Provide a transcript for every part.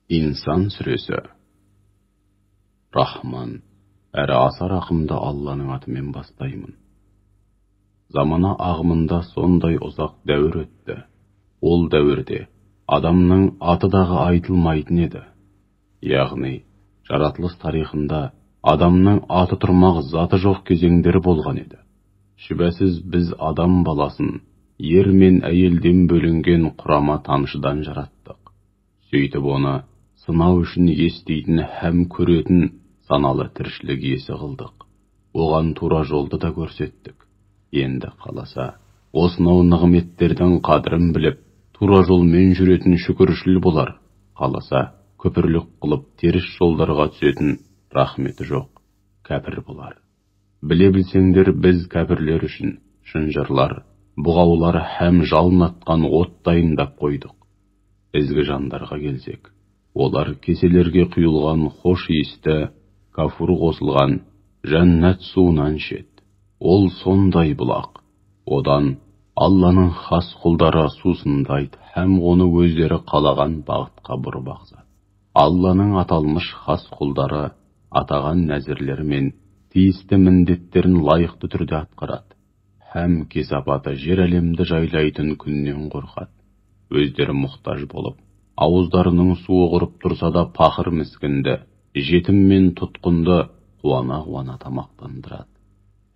İnsan сүресі. Рахман, әрі аса рақымды Алланың атымен бастаймын. Замана ағымында сондай ұзақ дәуір өтті. Ол дәуірде адамның аты дағы айтылмайтын еді. Яғни, жаратылыс тарихында адамның аты тұрмақ заты жоқ кезеңдері болған еді. Шүбәсіз біз адам баласын ер мен әйелден бөлінген құрама тамшыдан жараттық. Сөйтіп оны сынау үшін естейтін һәм көретін саналы тіршілік иесі қылдық. Оған тура жолды да көрсеттік. Енді қаласа, осынау нығметтердің қадірін біліп, тура жолмен жүретін шүкіршіл болар. Қаласа, көпірлік қылып теріс жолдарға түсетін рахметі жоқ, кәпір болар. Біле білсеңдер, біз кәпірлер үшін шынжырлар, бұғаулар һәм жалын атқан от дайындап қойдық. Ізгі жандарға келсек, олар кеселерге құйылған хош иісті, кафур қосылған жәннат суынан ішеді. Ол сондай бұлақ. Одан Алланың хас құлдары сусындайды һәм оны өздері қалаған бағытқа бұрып ағызады. Алланың аталмыш хас құлдары атаған нәзірлері мен тиісті міндеттерін лайықты түрде атқарады һәм кесапаты жер әлемді жайлайтын күннен қорқады. Өздері мұқтаж болып, ауыздарының суы құрып тұрса да пақыр міскінді, жетім мен тұтқынды қуана-қуана тамақтандырады.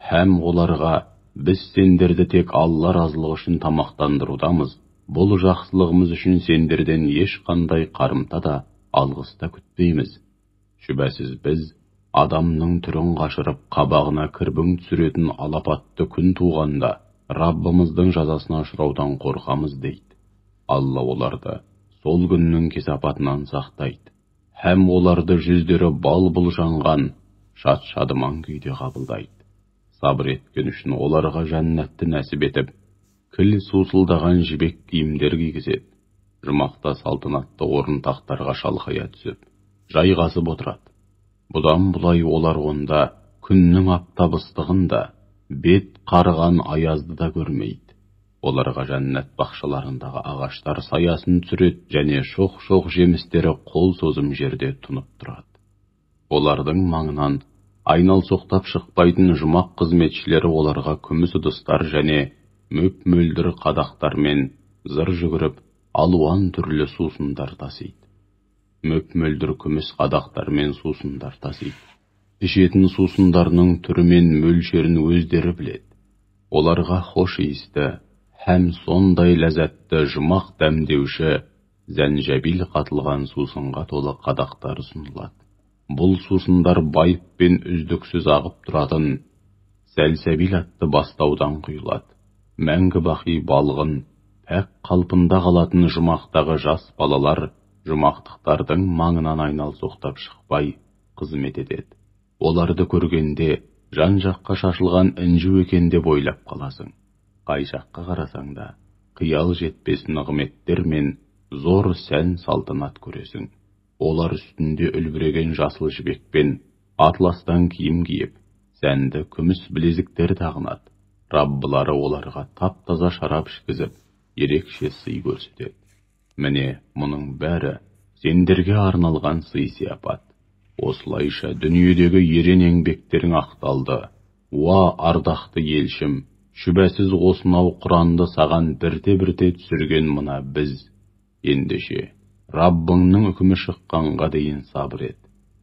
Һәм оларға біз сендерді тек Алла разылығы үшін тамақтандырудамыз, бұл жақсылығымыз үшін сендерден ешқандай қарымта да, алғыс та күтпейміз. Шүбәсіз біз адамның түрін қашырып, қабағына кірбің түсіретін алапатты күн туғанда, Раббымыздың жазасына ұшыраудан қорқамыз дейді. Алла оларды сол күннің кесапатынан сақтайды, һәм оларды жүздері бал-бұл жанған шат-шадыман күйде қабылдайды. Сабыр еткен үшін оларға жәннатты нәсіп етіп, кіл сусылдаған жібек киімдер кигізеді. Жұмақта салтанатты орынтақтарға шалқая түсіп, жайғасып отырады. Бұдан бұлай олар онда күннің аптап ыстығында бет қарыған аязды да көрмейді. Оларға жәннат бақшаларындағы ағаштар саясын түсіреді және шоқ-шоқ жемістері қол созым жерде тұнып тұрады. Олардың маңынан айналсоқтап шықпайтын жұмақ қызметшілері оларға күміс ыдыстар және мөп-мөлдір қадақтар мен зыр жүгіріп, алуан түрлі сусындар тасиды. Мөп-мөлдір күміс қадақтар мен сусындар тасиды. Ішетін сусындарының түрі мен мөлшерін өздері біледі. Оларға хош иісті һәм сондай ләззатты жұмақ дәмдеуші зәнжәбил қатылған сусынға толы қадақтар ұсынылады. Бұл сусындар байып пен үздіксіз ағып тұратын сәлсәбил атты бастаудан құйылады. Мәңгі бақи балғын, пәк қалпында қалатын жұмақтағы жас балалар жұмақтықтардың маңынан айналсоқтап шықпай қызмет етеді. Оларды көргенде жан-жаққа шашылған інжу екен деп ойлап қаласың. Қай жаққа қарасаң да қиял жетпес нығметтер мен зор сән салтанат көресің. Олар үстінде үлбіреген жасыл жібекпен атластан киім киіп, сәнді күміс білезіктер тағынады. Раббылары оларға тап-таза шарап ішкізіп, ерекше сый көрсетеді. Міне, мұның бәрі сендерге арналған сый-сияпат. Осылайша дүниедегі ерен еңбектерің ақталды. Уа ардақты елшім, шүбәсіз осынау Құранды саған бірте-бірте түсірген мына біз. Ендеше, Раббыңның үкімі шыққанға дейін сабыр ет.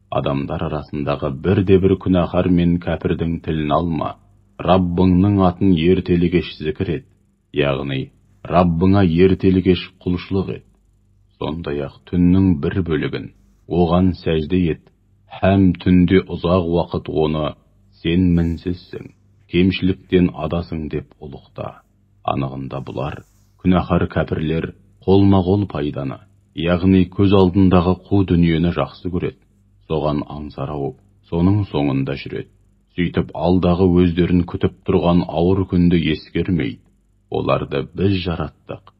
Адамдар арасындағы бірде-бір күнәһар мен кәпірдің тілін алма. Раббыңның атын ертелі-кеш зікір ет. Яғни, Раббыңа ертелі-кеш құлшылық ет. Сондай-ақ түннің бір бөлігін оған сәжде ет, һәм түнде ұзақ уақыт оны сен мінсізсің, кемшіліктен адасың деп ұлықта. Анығында бұлар, күнәһар кәпірлер, қолма-қол пайданы, яғни көз алдындағы қу дүниені жақсы көреді. Соған аңсар ауып, соның соңында жүреді. Сөйтіп алдағы өздерін күтіп тұрған ауыр күнді ескермейді. Оларды біз жараттық.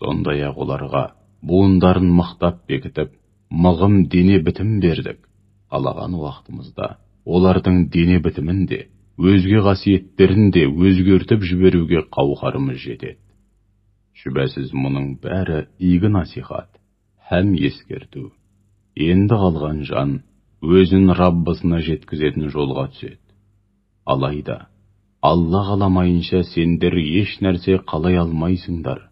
Сондай-ақ оларға буындарын мықтап бекітіп, мығым дене бітім бердік. Қалаған уақытымызда олардың дене бітімін де, өзге қасиеттерін де өзгертіп жіберуге қауқарымыз жетеді. Шүбәсіз мұның бәрі игі насихат һәм ескерту. Енді қалған жан өзін Раббысына жеткізетін жолға түседі. Алайда, Алла қаламайынша сендер еш нәрсе қалай алмайсыңдар.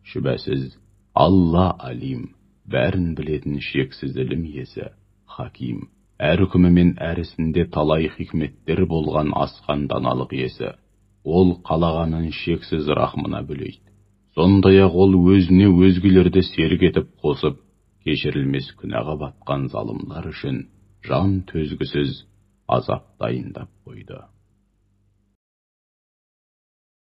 Шүбәсіз, Алла алим, бәрін білетін шексіз ілім иесі, хаким, әр үкімімен әр ісінде талай хикметтер болған асқан даналық иесі. Ол қалағанын шексіз рахмына бөлейді. Сондай-ақ ол өзіне өзгелерді серік етіп қосып, кешірілмес күнәға батқан залымдар үшін жан төзгісіз азап дайындап қойды.